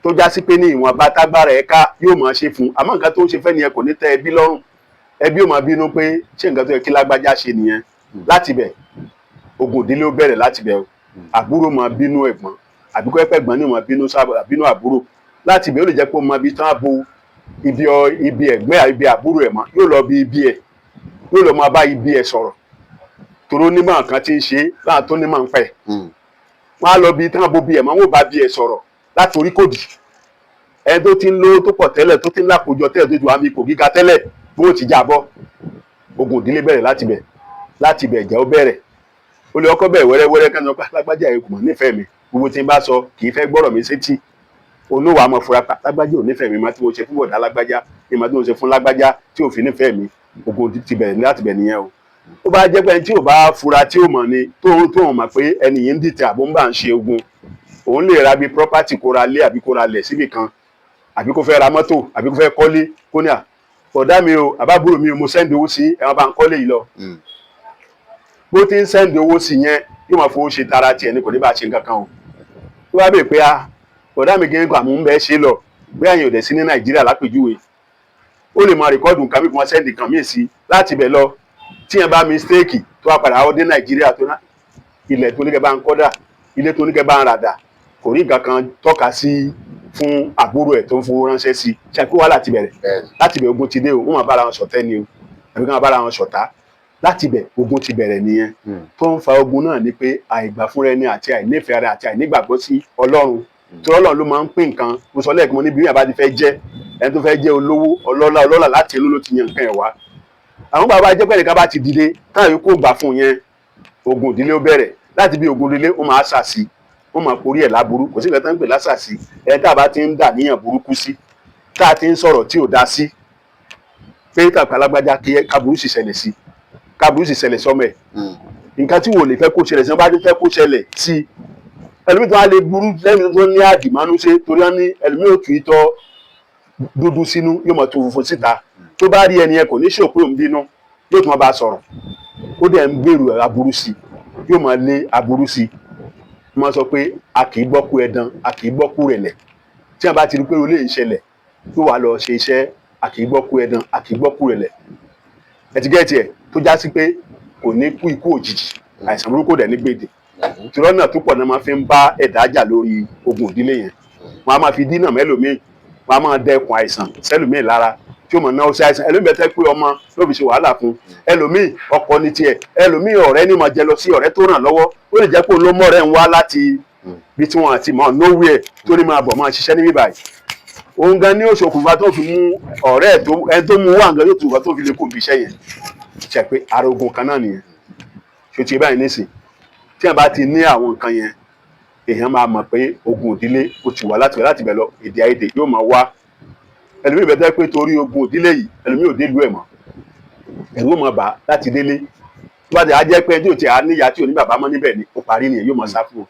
tó já sí pé ní ìwọ̀nba tágbára ẹ̀ ká yóò máa ṣe fún, àmọ́ nǹkan tó ń ṣe fẹ́ nìyẹn kò ní tẹ́ ẹbí lọ́rùn, ẹbí ò máa bínú pé ṣé nǹkan tó yẹ kí lágbájá ṣe nìyẹn. Láti bẹ̀ ogun ìdílé ó bẹ̀rẹ̀ láti bẹ̀ o, àbúrò máa bínú ẹ̀gbọ́n, àbí kó ẹ̀pẹ́ ẹ̀gbọ́n ní máa bínú àbúrò. Láti bẹ̀ ó lè jẹ́ pé ó máa bí tán á bo ibi ẹ̀gbẹ́ ibi àbúrò ẹ̀ mọ́, yóò lọ bí ibi ẹ̀, yóò lọ máa bá ibi ẹ̀ sọ̀rọ̀, toró nímọ̀ kan tí ń ṣe láwọn tó nímọ̀ ń pẹ̀. Wọ́n á lọ bí tán bo bí ẹ̀ mọ́, wọ́n bá bí ẹ̀ sọ̀rọ̀ láti orí kòdì. Ẹni tó ti ń lówó tó pọ̀ tẹ́lẹ̀, tó ti ń lákòójọ tẹ́lẹ̀, tó ti wà ní ipò gíga tẹ́lẹ̀, bó ti jábọ́. Ogun ìdílé bẹ̀rẹ̀ láti bẹ̀, láti bẹ̀ ìjà ó bẹ̀rẹ̀. Ó lè ọkọ bẹ̀rẹ̀ wẹ́rẹ́wẹ́rẹ́ kí wọ́n pa lágbájá ẹ̀ kò mọ̀ nífẹ̀ẹ́ mi, gbogbo tí n bá sọ kì í fẹ́ gbọ́rọ̀ mi sétí. Olówó àmọ́ fura pa lágbájá ò nífẹ̀ẹ́ mi, má tí mo ṣe fún bọ̀dá lágbájá, ní má tí mo ṣe fún lágbájá tí ò fi nífẹ̀ẹ́ mi. Ogun ti bẹ̀rẹ̀ láti bẹ̀ nìyẹn o. Ó bá jẹ́ pé ẹni tí ò bá fura tí ò mọ̀ ni, tó mọ̀ pé ẹni yìí ń dìtẹ̀ àbó ń bá ń ṣe ogun, òun lè ra bí property kó ra lé àbí kó ra lẹ̀ síbì kan, àbí kó fẹ́ ra mọ́tò àbí kó fẹ́ kọ́lé, kó ní ọ̀dá mi o àbábúrò mi o mo sẹ́ndì owó sí ẹ̀wọ̀n bá ń kọ́lé yìí lọ. Bó ti ń sẹ́ndì owó sí yẹn yóò máa fowó ṣe tara tiẹ̀ ní kò ní bá ṣe nǹkan kan o. Tó bá bèè pé ọ̀dá mi kìíní kan àmú ń bẹ́ẹ̀ ṣe lọ bí àyìn òdẹ̀ sí ní Nàìjíríà lápèjúwe, ó lè máa rìkọ́dù nǹkan mi kí wọ́n sẹ́ndì kan míì sí láti bẹ̀ lọ. Tí yẹn bá mistake tó wá padà dé Nàìjíríà tó ná ilẹ̀ tó ní kẹ́ bá ń kọ́dà, ilé tó ní kẹ́ bá ń ràdà, kò rí nǹkan kan tọ́ka sí fún àbúrò ẹ̀ tó ń fowó ránṣẹ́ sí, ṣàkóso wà láti bẹ̀rẹ̀. Láti bẹ̀ ogun ti dé o, wọ́n máa bára wọn ṣọ̀tẹ̀ ni o, àbí káwọn bára wọn ṣọ̀tá. Láti bẹ̀ ogun ti bẹ̀rẹ̀ nìyẹn. Tó ń fa ogun náà ni pé àìgbà fúnra ẹni àti àìnífẹ̀ẹ́ ara àti àìnígbàgbọ́ sí Ọlọ́run. Tí Ọlọ́run ló máa ń pín nǹkan, mo sọ lẹ́ẹ̀kan mo ní bí yàrá bá ti fẹ́ jẹ́ ẹni tó fẹ́ jẹ́ olówó ọlọ́lá láti inú ló ti yan nǹkan ẹ̀ wá. Àwọn bàbá jẹ́ pé ẹnìkan bá ti dìde táwọn yòókù gbà fún yẹn, ogun ìdílé ó bẹ̀rẹ̀. Láti bí ogun ìdílé ó máa ṣàṣì, wọ́n máa porí ẹ̀ láburú, kò sí nǹkan tó ń pè lásàsí. Ẹni tá a bá ti ń dà níyàn burúkú sí, tá a ti ń sọ̀rọ̀ tí ò dá sí, pé tàbí alágbájá káburú sì ṣẹlẹ̀ sí, káburú sì ṣẹlẹ̀ sọ́mọ ẹ̀. Nǹkan tí wò lè fẹ́ kó ṣẹlẹ̀ sí, wọ́n bá ti fẹ́ kó ṣẹlẹ̀ sí. Ẹlòmíì tó wá lè burú lẹ́nu tó ní àdìmánú ṣe, torí wọ́n ní ẹlòmíì ò tù í tọ́ dúdú sínú, yóò máa tó funfun síta. Tó bá rí ẹni yẹn kò ní ṣòpé òun bínú, yóò tún máa bá a sọ̀rọ̀. Ó dẹ̀ ń gbèrò aburú sí, yóò máa lé aburú sí. Wọ́n sọ pé a kì í gbọ́kú ẹ̀dán, a kì í gbọ́kú rẹ̀lẹ̀. Tí wọ́n bá ti rí pé olè ń ṣẹlẹ̀, yóò wá lọ ṣe iṣẹ́ a kì í gbọ́kú ẹ̀dán, a kì í gbọ́kú rẹ̀lẹ̀. Ẹ̀tìgẹ́tì ẹ̀ tó já sí pé kò ní kú ikú òjijì, àìsàn burúkú dẹ̀ ní gbèdè. Tìrọ́ náà tó pọ̀ náà máa fi ń bá ẹ̀dá jà lórí ogun ìdílé yẹn. Wọ́n á máa fi dínà mẹ́lòmíì, wọ́n á máa dẹ́kun àìsàn sẹ́lòmíì lára tí ó mọ̀ náà ó ṣe àìsàn. Ẹlòmíì bẹ́tẹ́ pé ọmọ ló fi ṣe wàhálà fún, ẹlòmíì ọkọ ní tiẹ̀, ẹlòmíì ọ̀rẹ́ ní máa jẹ lọ sí ọ̀rẹ́ tó ràn lọ́wọ́. Ó lè jẹ́ pé olómọ rẹ̀ ń wá láti bí tí wọ́n àti mọ̀ nowhere torí máa bọ̀ máa ṣiṣẹ́ níbí báyìí. òun gan ní òṣòkùnfà tó fi mú ọ̀rẹ́ ẹ̀ ẹni tó mú wà gan yóò tún wà tó fi lè kó ibi iṣẹ́ yẹn ṣe pé ara ogun kan náà nìyẹn ṣó ti báyìí nísìn tí wọn bá ti ní àwọn nǹkan yẹn èèyàn máa mọ̀ pé ogun ìdílé ó ti wà láti bẹ̀ lọ èdè àìyedè yóò máa wá ẹlòmíì bẹ́ẹ̀ tẹ́ pé torí ogun ìdílé yìí ẹlòmíì ò délùú ẹ̀ mọ́ ẹ̀rù ó máa bà láti délé tó bá ti á jẹ́ pé tí ò ti á níyà tí ò ní bàbá mọ́ níbẹ̀ ni ó parí nìyẹn yóò máa sá fún un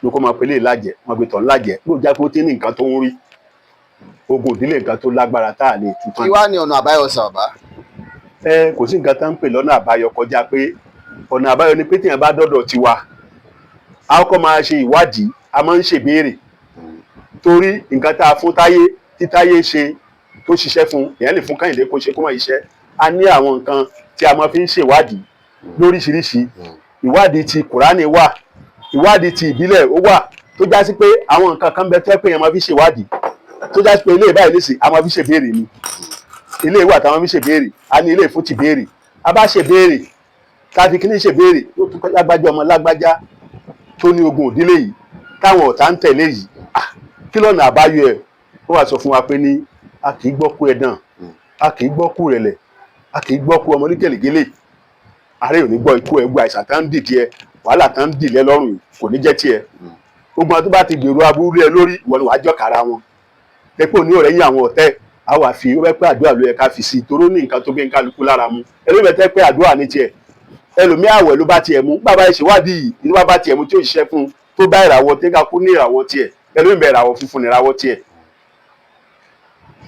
ló kó máa pelé lájẹ wọn gbé tọ̀ ńlájẹ ló já pé ó ti ní nǹkan tó ń rí ogun ìdílé nǹkan tó lágbára tá à lè tú tán. kí wàá ní ọ̀nà àbáyọ sà bàbá? kò sí nǹkan tá ń pè lọ́nà àbáyọ kọjá pé ọ̀nà àbáyọ ni pé téèyàn bá dọ́dọ̀ tiwa a kọ́ máa ṣe ìwádìí a máa ń ṣèbéèrè torí nǹkan tá a fún táyé tí táyé ṣe tó ṣiṣẹ́ fún èèyàn lè fún Kẹ́hìndé kó ṣe kó má ṣiṣẹ́ a ní àwọn nǹkan tí a máa fi ń ṣèwádìí lóríṣiríṣi ìwádìí ti Kùránì wà ìwádìí ti ìbílẹ̀ ó wà tó já sí pé àwọn nǹkan kan bẹ tẹ́ pé èèyàn máa fi ṣèwádìí tó já sí pé ilé ìbáyìí nísìn a máa fi ṣèbéèrè ni ilé ìwà táwọn fi ṣèbéèrè a ní ilé ìfún ti béèrè a bá ṣèbéèrè káfí kí ní ṣèbéèrè ó tún lágbájá ọmọ lágbájá tó ní ogun òdílé yìí táwọn ọ̀tá ń tẹ̀lé yìí kí lọ́nà àbáyọ ẹ̀ ó wà sọ fún wa pé ní a kì í gbọ́kú ẹ̀dàn a kì í gbọ́kú rẹ̀lẹ̀ a kì í gbọ́kú ọmọ onígẹ̀lẹ́gẹ́lẹ́ ààrẹ ò ní gbọ́ ikú ẹ̀ gbọ́ àìsàn tá ń dìdí ẹ wàhálà tá ń dìlẹ́ lọ́rùn kò ní jẹ́ tiẹ̀ ogun àti bá ti gbèrú aburú ẹ lórí ìwọ ni wàá jọ́ kára wọn epo ní ọ̀rẹ́ yín àwọn ọ̀tẹ́ a wà fi ó bẹ́ pé àdúrà ló yẹ ká fi sí i toró ní nǹkan tó gbé ń kálukú lára mu ẹlòmíì tẹ́ pé àdúrà ní tiẹ̀ ẹlòmíì àwẹ̀ ló bá tiẹ̀ mú bàbá ìṣèwádìí yìí inú bá tiẹ̀ mú tí ó ṣiṣẹ́ fún un tó bá ìràwọ̀ tẹ́ka kú ní ìràwọ̀ tiẹ̀ ẹlòmíì bẹ ìràwọ̀ funfun ní ìràwọ̀ tiẹ̀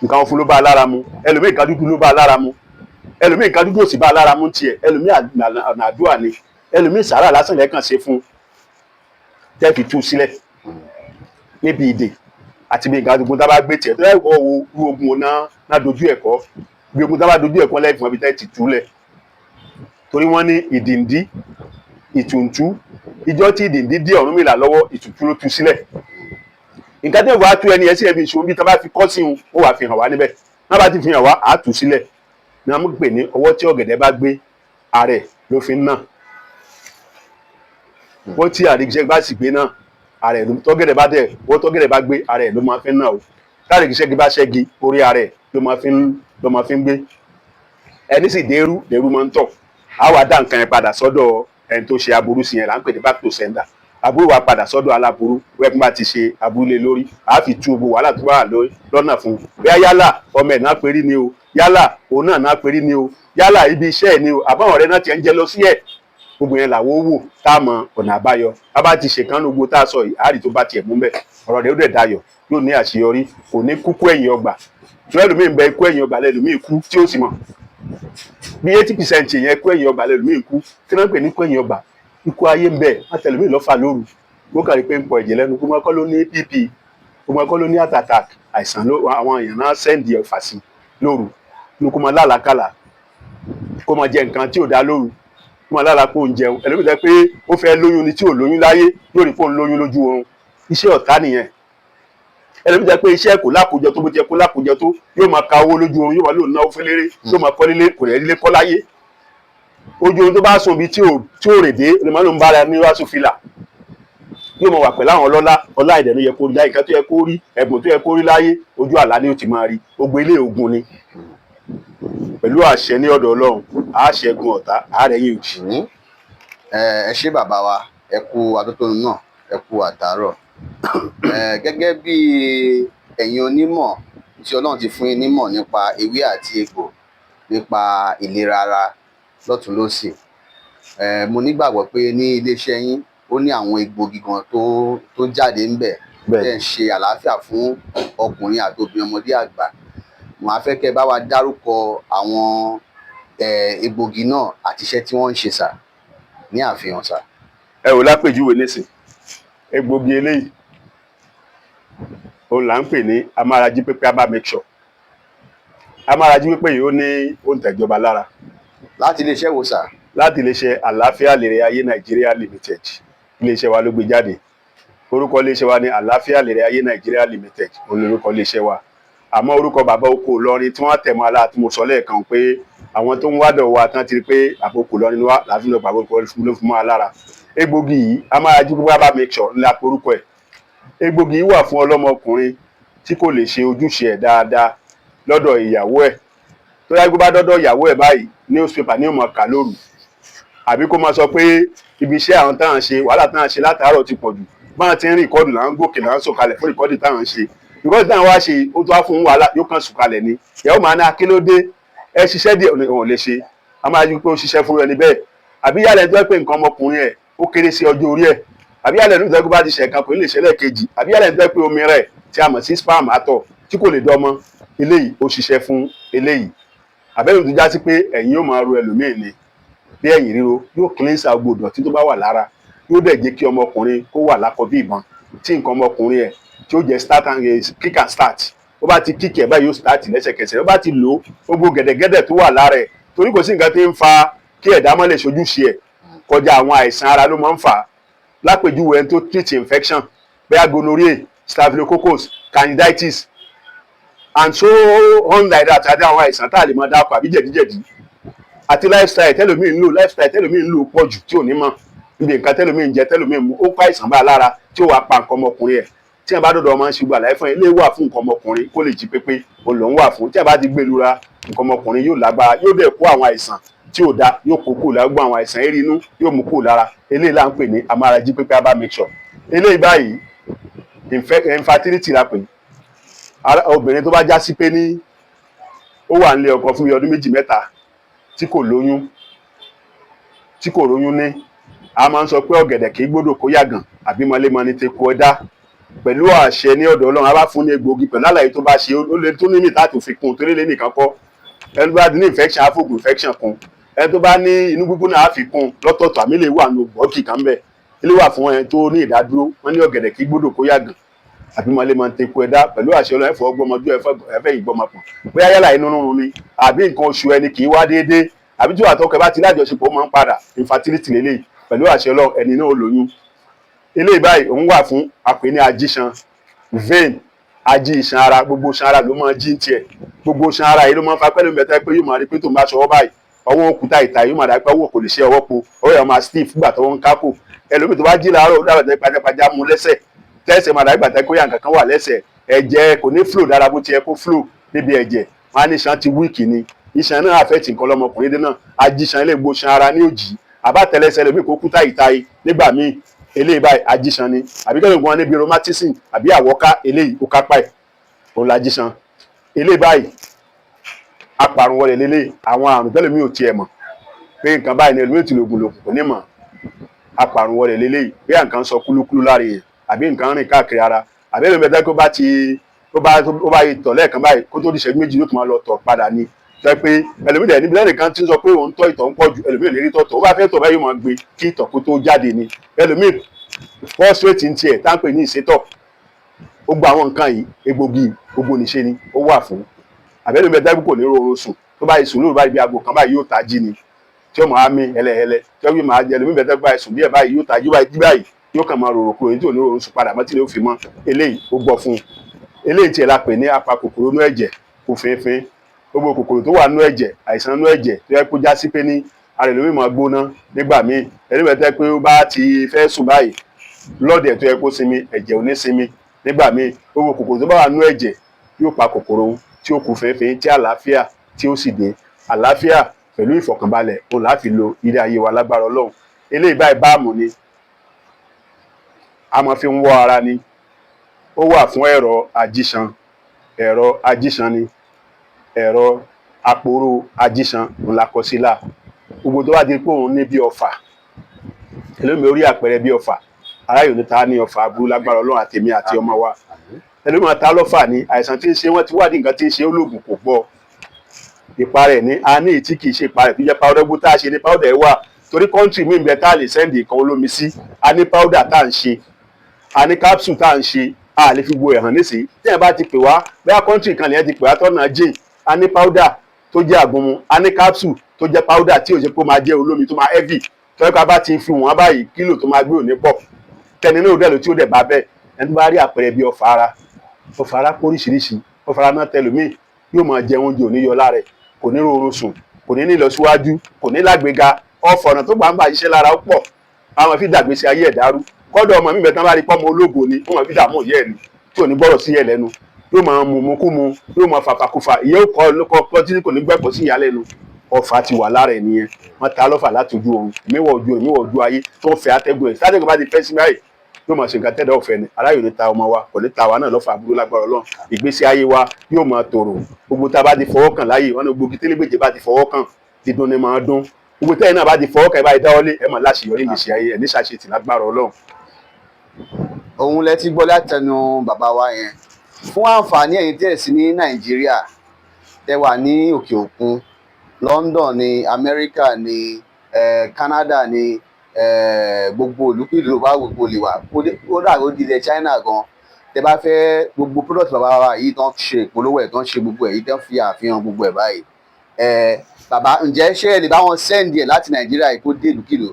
nǹkan funfun ló bá lára mu ẹlòmíì nǹkan dúdú ló bá lára mu ẹlòmíì nǹkan dúdú ò sì bá lára mu tiẹ̀ ẹlòmíì ọ̀nà àdúrà ni ẹlòmíì sàárà lásán lẹ́ẹ̀kan ṣe fún tẹ́ fi tú sílẹ̀ níbi ìdè àti bí nǹkan ogun tá a bá gbé tiẹ̀ tó yẹ kó wo irú ogun náà dojú ẹ̀kọ́ bí ogun tá a bá dojú ẹ̀kọ́ lẹ́yìn fún ọbí tẹ́ ti túlẹ̀ torí wọ́n ní ìdìndí ìtùntú ìjọ tí ìdìndí dí Ọ̀rúnmìlà lọ́wọ́ ìtùntú ló tú sílẹ̀ nǹkan tí wọ́n á tú ẹni ẹ sí ẹbí ìṣòro bí tá a bá fi kọ́ sí un ó wà fi hàn wá níbẹ̀ náà bá ti fi hàn wá àá tú sílẹ̀ ní wọ́n pè ní ọwọ́ tí ọ̀gẹ̀dẹ̀ bá gbé ààrẹ ló fi ń nà wọ́n tí àrígiṣẹ́ bá sì gbé náà ààrẹ ló tọ́gẹ̀dẹ̀ bá dẹ̀ wọ́n tọ́gẹ̀dẹ̀ bá gbé ààrẹ ló máa fi ń nà o táàrígiṣẹ́ bá ṣẹ́gi orí ààrẹ ló máa fi ń gbé ẹni sì dèrú máa ń tọ̀ á wàá dá nǹkan yẹn padà sọ́dọ̀ ẹni tó ṣe aburú sí yẹn là ń pè ní back to sender aburú wa padà sọ́dọ̀ aláburú wẹ́pẹ́ bá ti ṣe abúlé lórí àá fi tú gbogbo wàhálà tó wà lọ́nà fún un bẹ́ẹ̀ yálà ọmọ ẹ̀ náà perí ni o yálà òun náà perí ni o yálà ibi iṣẹ́ ẹ̀ ni o àbáwọn ọ̀rẹ́ náà ti ń jẹ lọ sí ẹ̀ gbogbo yẹn làwọn wò tá a mọ ọ̀nà àbáyọ a bá ti ṣèkánú gbogbo tá a sọ yìí àárí tó bá tiẹ̀ mú bẹ́ẹ̀ ọ̀rọ̀ rẹ̀ ó dẹ̀ dayọ̀ yóò ní àṣeyọrí kò ní kúkú ẹ̀yìn ọgbà tí ẹlòmíì ń bẹ ikú ẹ̀yìn ọgbà lẹ́lòmíì kú tí ó sì mọ̀ bí 80% yẹn ikú ẹ̀yìn ọgbà lẹ́lòmíì kú kí náà pè ní ikú ẹ̀yìn ọgbà ikú ayé ń bẹ àtẹlòmíì lọ́fà lóru ó kàrí pé ń pọ̀ ẹ̀jẹ̀ lẹ́nu kó mọ́ kọ́ ló ní pp kó mọ́ kọ́ ló ní heart attack àìsàn àwọn èèyàn náà sẹ́ndì ọ̀fà sí lóru ní kó mọ́ lálàkàlà kó mọ́ jẹ nǹkan tí ò dá lóru kó mọ́ lálà kó ń jẹun ẹlòmíì tẹ́ pé ó fẹ́ lóyún ni tí ò lóyún láyé yóò rí kó ń lóyún lójú oorun iṣẹ́ ọ̀tá nìyẹn ẹlòmíì tẹ́ pé iṣẹ́ kò lákòjọ tó bó jẹ kó lákòjọ tó yóò máa ka owó lójú oorun yóò máa lò náwó fẹ́lẹ́rẹ́ yóò máa kọ́ lílé kò rẹ̀ lílé kọ́ láyé ojú oorun tó bá sùn bí tí ò rè dé lè má ló ń bára ní wàásù fìlà yóò máa wà pẹ̀lú àwọn ọlá ìdẹ̀ ló yẹ kó rí láyé nǹkan tó yẹ kó rí ẹ̀bùn tó yẹ kó rí láyé ojú àlá ni ó ti máa rí gbogbo ilé ogun ni pẹ̀lú àṣẹ ní ọ̀dọ̀ Ọlọ́run àṣẹgun ọ̀tá àárẹ̀yìn òjì. ẹ ṣé bàbá wa ẹ kú atótónu náà ẹ kú àtàárọ̀ gẹ́gẹ́ bí ẹ̀yin onímọ̀ tí Ọlọ́run ti fún yín nímọ̀ nípa ewé àti egbò nípa ìlera ara lọ́tùn lósì mo nígbàgbọ́ pé ní iléeṣẹ́ yín ó ní àwọn egbògi gan tó jáde ń bẹ̀ tẹ́ ń ṣe àlàáfíà fún ọkùnrin àti obìnrin ọmọdé àgbà mo á fẹ́ kẹ́ bá wa dárúkọ àwọn egbògi náà àti iṣẹ́ tí wọ́n ń ṣe sà ní àfihàn sà. ẹ ò lápèjúwe nísìn egbògi eléyìí òun là ń pè ní amárají pépé abá make sure amárají pépé yìí ó ní òǹtẹ̀jọba lára. láti iléeṣẹ́ wo sà? láti iléeṣẹ́ àlàáfíà lèrè ayé Nàìjíríà limited iléeṣẹ́ wa ló gbé jáde orúkọ iléeṣẹ́ wa ní àlàáfíà lèrè ayé Nàìjíríà limited olórúkọ iléeṣẹ́ wa àmọ́ orúkọ bàbá oko Ìlọrin tí wọ́n tẹ̀mọ́ alá tí mo sọ lẹ́ẹ̀kan pé àwọn tó ń wádọ̀ wa tán ti rí pé àbòkù Ìlọrin wa láti lọ pàbó ló fún mọ́ alára egbògi yìí amárají pépé abá make sure ńlá porúkọ ẹ̀ egbògi yìí wà fún ọlọ́mọkùnrin tí kò lè ṣe ojúṣe ẹ̀ dáadáa lọ́dọ̀ ìyàwó ẹ̀ tó yá gbé bá dọ́dọ̀ ìyàwó ẹ̀ báyìí newspaper ní ó máa kà lóru àbí kó máa sọ pé ibi iṣẹ́ àwọn táwọn ṣe wàhálà táwọn ṣe látàárọ̀ ti pọ̀ jù báwọn ti ń rìkọ́dù là ń gòkè là ń sọ̀kalẹ̀ fún rìkọ́dù táwọn ṣe rìkọ́dù táwọn wá ṣe ó tó wá fún wàhálà yóò kàn sọ̀kalẹ̀ ni ìyàwó máa ní akílódé ẹ ṣiṣẹ́ díẹ̀ wọn ò lè ṣe a máa yí pé ó ṣiṣẹ́ fún ẹni bẹ́ẹ̀ àbí yálẹ̀ tó yẹ pé nǹkan ọmọkùnrin ẹ̀ ó kéré sí ọjọ́ orí ẹ̀ àbí yálẹ̀ tó yẹ pé bá ti ṣẹ̀ kan kò ní lè ṣẹlẹ̀ kejì àbí yálẹ̀ tó yẹ pé omi rẹ̀ tí a mọ̀ sí sperm àtọ̀ tí kò lè dọ́mọ eléyìí ó ṣiṣẹ́ fún eléyìí àbẹ́rẹ́ tó já sí pé ẹ̀yìn yóò máa ro ẹlòmíì ni bí ẹ̀yìn ríro yóò cleanse gbogbo ìdọ̀tí tó bá wà lára yóò dẹ̀ jẹ́ kí ọmọkùnrin kó wà lákọ bí ìbọn tí nǹkan ọmọkùnrin ẹ̀ tí ó jẹ́ start and kick and start ó bá ti kíkì ẹ̀ báyìí yóò start lẹ́sẹ̀kẹsẹ̀ ó bá ti lò ó gbogbo gẹ̀dẹ̀gẹ̀dẹ̀ tó wà lára ẹ̀ torí kò sí nǹkan tí ń fa kí ẹ̀dá má lè ṣojúṣe ẹ̀ kọjá àwọn àìsàn ara ló máa ń fà á lápèjúwe ẹni tó treat infection bóyá gonorrhea staphylococcus candiditis and so on like that àti àwọn àìsàn tá a lè máa dápọ̀ àbí jẹ̀díjẹ̀dí àti lifestyle tẹ́lòmíì ń lò pọ̀ jù tí ò ní mọ̀ níbi nǹkan tẹ́lòmíì ń jẹ tẹ́lòmíì ń mu ó kó àìsàn bá a lára tí ó wàá pa nǹkan ọmọkùnrin ẹ̀ tí ẹ bá dọ̀dọ̀ ọmọ ń ṣubú àlàyé fún ẹ ilé wà fún nǹkan ọmọkùnrin kó lè jí pépé òun lòún wà fún tí ẹ bá ti gbé lura nǹkan ọmọkùnrin yóò lágbára yóò dẹ̀ kó àwọn àìsàn tí ò da yóò kó kúrò lára gbọ́ àwọn àìsàn eré inú yóò mú kúrò lára eléyìí là ń pè ní amárají pépé herbal mixture eléyìí báyìí infertility la pè obìnrin tó bá já sí pé ní ó wà nílé ọkọ fún ọdún 2 mẹ́ta tí kò lóyún ní a máa ń sọ pé ọ̀gẹ̀dẹ̀ kì í gbọ́dọ̀ kó yàgàn àbí mọ́lémọ́ ní teku ẹ̀dá pẹ̀lú àṣẹ ní ọ̀dọ̀ Ọlọ́run a bá fún ní egbòogi pẹ̀lú àlàyé tó bá ṣe ó lè tó ní mìtá tó fi kún torí lé nìkan kọ́ ẹni tó bá ní infection àfògùn infection kún ẹni tó bá ní inú gbígbóná á fi kún lọ́tọ̀ọ̀tọ̀ àmì lè wà ní bọ́ọ̀kì kan bẹ́ẹ̀ ilé wà fún ẹni tó ní ìdádúró wọ́n ní ọ̀gẹ̀dẹ̀ kì í gbọ́dọ̀ kó yàgàn àbí mọ́lémọ́ ní teku ẹ̀dá pẹ̀lú àṣẹ Ọlọ́run ẹ̀fọ́ gbọmọdú ẹ̀fẹ́ ìgbọmọpọ̀ bóyá yálà inú rúnrún ni àbí nǹkan oṣù ẹni kì í wá déédéé àbí tí wàá tọkẹ bá ti lájọṣepọ̀ máa ń padà infertility lélẹ́yìí pẹ̀lú àṣẹ Ọlọ́run ẹni náà lóyún eléyìí báyìí òun wà fún àpè ní ajíṣan vein ají iṣan ara gbogbo iṣan ara ló máa jí ń tiẹ̀ gbogbo iṣan ara yìí ló máa ń fa pẹ́lú mẹ́ta pé yóò máa rí pé tó ń bá ṣọwọ́ báyìí ọwọ́ òkúta ìta yóò máa dá pé ọwọ́ kò lè ṣe ọwọ́ po ọwọ́ yẹn máa stiff gbà tọwọ́ ń kákò ẹlòmíì tó bá jí láàárọ̀ ó dàbẹ̀ pajápajá mú lẹ́sẹ̀ tẹ́sẹ̀ máa dá gbà tẹ́ kó yà nǹkan kan wà lẹ́sẹ̀ ẹ̀jẹ̀ kò ní flow dára bó ti yẹ kó flow níbi ẹ̀jẹ̀ wọn á ní iṣan ti wíìkì ni iṣan náà affect nǹkan lọmọkùnrin dé náà ajíṣan ilé gbogbo iṣan ara ní òjì àbátẹlẹsẹ lómi kó kúta ìtayé nígbà míì eléyìí báyìí ajíṣan ni àbí kẹ́lẹ́ gbọ́n níbi rheumatism àbí àwọ́ká eléyìí ó kápá ẹ̀ òun lajíṣan eléyìí báyìí apàrùn wọlé lélẹ̀ àwọn àrùn tẹ́lẹ̀ mi ò tiẹ̀ mọ̀ pé nǹkan báyìí ni ẹlòmíì ti lògùn lògùn kò ní mọ̀ apàrùn wọlé lélẹ̀ bí nǹkan sọ kúlúkúlú lára yẹn àbí nǹkan rìn káàkiri ara àbí ẹlòmíì bẹ́ẹ̀ tó bá ti ó bá tọ̀ lẹ́ẹ̀kan báyìí kó tó di ìṣẹ́jú méjì yóò tún máa lọ tọ̀ padà ni jẹ́ pé ẹlòmíì dẹ̀ níbi lẹ́nìkan tí ń sọ pé òun tọ́ ìtọ̀ ń pọ̀ jù ẹlòmíì ò lè rí tọ̀tọ̀ ó bá fẹ́ tọ̀ báyìí yóò máa gbé kí ìtọ̀ kó tó jáde ni ẹlòmíì fọ́sírẹ́tì ń tiẹ̀ tá ń pè ní ìsétọ̀ ó gba àwọn nǹkan yìí egbògi gbogbo níṣe ni ó wà fún àbẹ́lòmíì ẹ̀dá kò ní rọrùn sùn tó bá sùn lóru báyìí bí aago kan báyìí yóò tají ni tí ó máa mí ẹlẹ́ẹ̀lẹ́ tí ó máa jẹ ẹlòmíì ẹ̀dá báyìí sùn bí ẹ̀ báyìí yóò tají báyìí yóò kàn máa rorò kúrò ní tí ò ní rọrùn sùn padà mọ́ tí ó fi mọ́ eléyìí ó gbọ́ fún un eléyìí tiẹ̀ la pè ní apakòkòrò inú ẹ̀jẹ̀ kò fínfín gbogbo kòkòrò tó wà nínú ẹ̀jẹ̀ àìsàn inú ẹ̀jẹ̀ tó yẹ kó já sí pé ní ara ẹlòmíì máa gbóná nígbà míì ẹlòmíì tẹ́ pé ó bá ti fẹ́ sùn báyìí blood ẹ̀ tó yẹ kó sinmi ẹ̀jẹ̀ ò ní sinmi nígbà míì gbogbo kòkòrò tó bá wà nínú ẹ̀jẹ̀ yóò pa kòkòrò tí ó kù fínfín tí àlàáfíà tí ó sì dé àlàáfíà pẹ̀lú ìfọ̀kànbalẹ̀ òun láti lo ilé ayé wa lágbára Ọlọ́run eléyìí báyìí báàmù ni a máa fi ń wọ́ ara ni ó wà fún ẹ̀rọ ajíṣan ni ẹ̀rọ àpòrò ajíṣan ńlá kọsílà gbogbo tó bá di pé òun ní bí ọfà ẹlòmíì orí àpẹẹrẹ bí ọfà aráyò ní ta ní ọfà aburú lágbára Ọlọ́run àtèmi àti ọmọ wa ẹlòmíì ta lọ́fà ní àìsàn tí ń ṣe wọ́n ti wádìí nǹkan tí ń ṣe olóògùn kò gbọ́ ìparẹ̀ ní a ní ìtí kì í ṣe ìparẹ̀ tó jẹ́ powder gbó tá a ṣe ní powder ẹ̀ wà torí kọ́ńtì míì bẹ́ẹ̀ tá a lè sẹ́ndì nǹkan olómi sí a ní powder tá à ń ṣe a ní capsule tá à ń ṣe a lè fi gbo ẹ̀hàn nísìnyí tí ẹ̀ bá ti pè wá bẹ́ẹ̀ kọ́ńtì kan lè ti pè wá tọ́nà jìn a ní powder tó jẹ́ àgbọ̀nmu a ní capsule tó jẹ́ powder tí ò ṣe kó máa jẹ́ olómi tó máa heavy tó yẹ ká bá ti fi wọ́n báyìí kílò tó máa gbé òní pọ̀ tẹni náà dẹ̀ ló tí ó dẹ̀ bá bẹ́ẹ̀ ẹni tó bá rí àpẹẹrẹ bí ọfà ara kó oríṣiríṣi ọfà ara náà tẹlòmíì yóò máa jẹ oúnjẹ òní yọ lára ẹ̀ kò ní rọrùn sùn kò ní ìlọsíwájú kò ní lágbèga ọ̀fọ̀ ọ̀nà tó gbàǹgbà iṣẹ́ lára ó pọ̀ àwọn fi dàgbèsè ayé ẹ̀dárú kọ́dọ̀ ọmọ mi bẹ̀ tán bá rí pọ́mọ ológo ni wọ́n fi dààmú ìyá ẹ̀ ni tí ò ní gbọ́rọ̀ sí ẹ̀ lẹ́nu yóò máa mú kú mu, yóò máa fàfàkùfà, ìyẹn ó kọ́ tí kò ní gbẹ́pọ̀ sí ìyá lẹ́nu. Ọfà ti wà lára ẹ̀ nìyẹn. Wọ́n ta lọ́fà láti ojú oorun, míwọ̀ ojú oorun, míwọ̀ ojú ayé tó ń fẹ́ atẹ́gùn ẹ̀. Tátẹ́gùn bá ti fẹ́ sí báyìí yóò máa ṣe nǹkan tẹ́lẹ̀ ọ̀fẹ́ ni. Aráyò ní ta ọmọ wa, kò ní ta wa náà lọ́fà àbúrò lágbára Ọlọ́run. Ìgbésí ayé wa yóò máa tòrò. Gbogbo tá a bá ti fọwọ́ kàn láyè, wọ́n ní gbogbo télébèjì bá ti fọwọ́ kàn, dídùn ni máa dún. Gbogbo tẹ́yìn náà bá ti fọwọ́ kàn ẹ bá ti dáwọ́lé, ẹ máa láṣeyọrí ìgbésí ayé ẹ̀ ní ṣàṣetì lágbára Ọlọ́run. Òun lẹ ti gbọ́ látẹnu bàbá wa yẹn. Fún àǹfààní ẹ̀yin tí ẹ̀ sí ní Nàìjíríà, tẹ́ wà ní òkè òkun, London ni, Amẹ́ríkà ni, Canada ni, gbogbo olùkílò bá gbogbo lè wà, kódà ó di ilẹ̀ China gan. Tẹ́ bá fẹ́ gbogbo product bàbá wa yìí tán ṣe ìpolówó ẹ̀, tán ṣe gbogbo ẹ̀ yìí, tán fi àfihàn gbogbo ẹ̀ báyìí. Bàbá, ǹjẹ́ ṣé ẹ lè bá wọn send ẹ̀ láti Nàìjíríà yìí kó dé ìlúkìlò?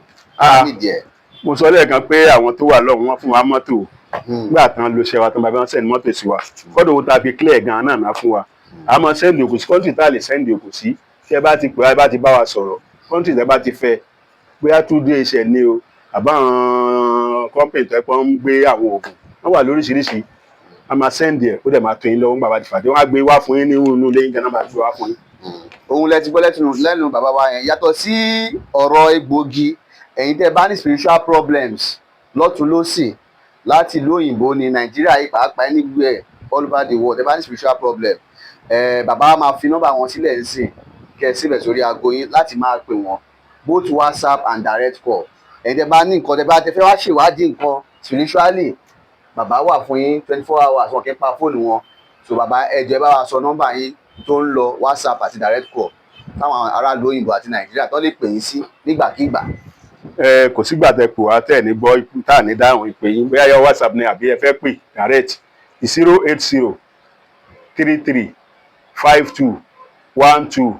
Mo sọ lẹ́ẹ̀kan pé àwọn tó wà lọ́wọ́ wọn fún wa mọ́tò nígbà tán ló ṣe wa tán bàbá wọn send mọ́tò sí wa. Kọ́dọ̀ owó tá a fi clear gan náà ná fún wa. A máa send òkú sí country tá a lè send òkú sí. Tí ẹ bá ti pè wá, ẹ bá ti bá wa sọ̀rọ̀, country tẹ́ bá ti fẹ́, bóyá 2 days ẹ̀ ní o, àbáwọn company tó ẹ pọ́n ń gbé àwọn oògùn wọ́n wà lóríṣiríṣi. A máa send ẹ̀, ó dẹ̀ máa tó yín lọ́wọ́ nígbà bá ti fàdé. Wọ́n á gbé wá fún yín ní inú ilé yín gan náà máa gbé wá fún yín. Òun lẹ ti gbọ́ lẹ́nu bàbá wa yẹn. Yàtọ̀ sí ọ̀rọ̀ egbògi, ẹ̀yin tẹ́ bá ní spiritual problems lọ́tún lósì láti ìlú òyìnbó ní Nàìjíríà yìí pàápàá anywhere all over the world, tẹ́ bá ní spiritual problem, bàbá wa máa fi nọ́mbà wọn sílẹ̀ ńsìn, kẹ́ ẹ síbẹ̀ sórí aago yín láti máa pè wọ́n both WhatsApp and direct call. Ẹ̀yin tẹ́ bá ní nǹkan, tẹ́ fẹ́ wá ṣèwádìí nǹkan spiritually, bàbá wà fún yín 24 hours, wọn kì í pa fóònù wọn. So bàbá, ẹ jọ̀ọ́ ẹ bá wa sọ nọ́mbà yín tó ń lọ WhatsApp àti direct call táwọn aráàlú òyìnbó àti Nàìjíríà tó lè pè yín sí nígbàkigbà. Kò sígbà tẹ́ pè wá tẹ́ ní gbọ́ ikú tá à ní dáhùn ìpè yín, bóyá yọ WhatsApp ni àbí ẹ fẹ́ pè direct 080 33 52 12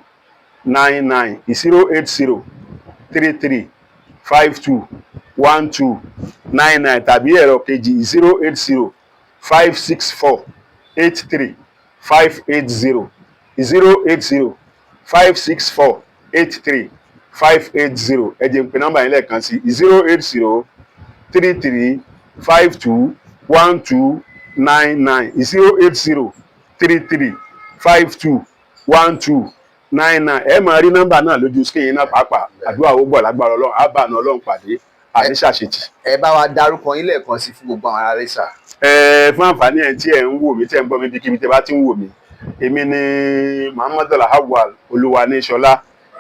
99 080 33 52 12 99 tàbí ẹ̀rọ kejì 080 564 83 580 080 564 83 580. Ẹ jẹ́ n pè nọ́mbà yín lẹ́ẹ̀kan sí 080 33 52 12 99 080 33 52 12 99. Ẹ máa rí nọ́mbà náà lójú screen yín náà pàápàá. Àdúrà ó gbọ́ lágbára Ọlọ́run, á bá àna Ọlọ́run pàdé, àní ṣàṣetì. Ẹ bá wa dárúkọ yín lẹ́ẹ̀kan sí fún gbogbo àwọn ará rẹ́sà. Fún àǹfààní ẹ̀ tí ẹ̀ ń wò mí, tí ẹ̀ ń gbọ́ mi bíkíbi tẹ́ bá ti ń wò mí, èmi ni Muhammad Lawal Olúwaníṣọlá,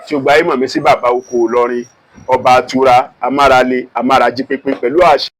tí ó gba ìmọ̀ mi sí bàbá oko Ìlọrin, ọba àtura, amárale, amárají pépé pẹ̀lú àṣẹ.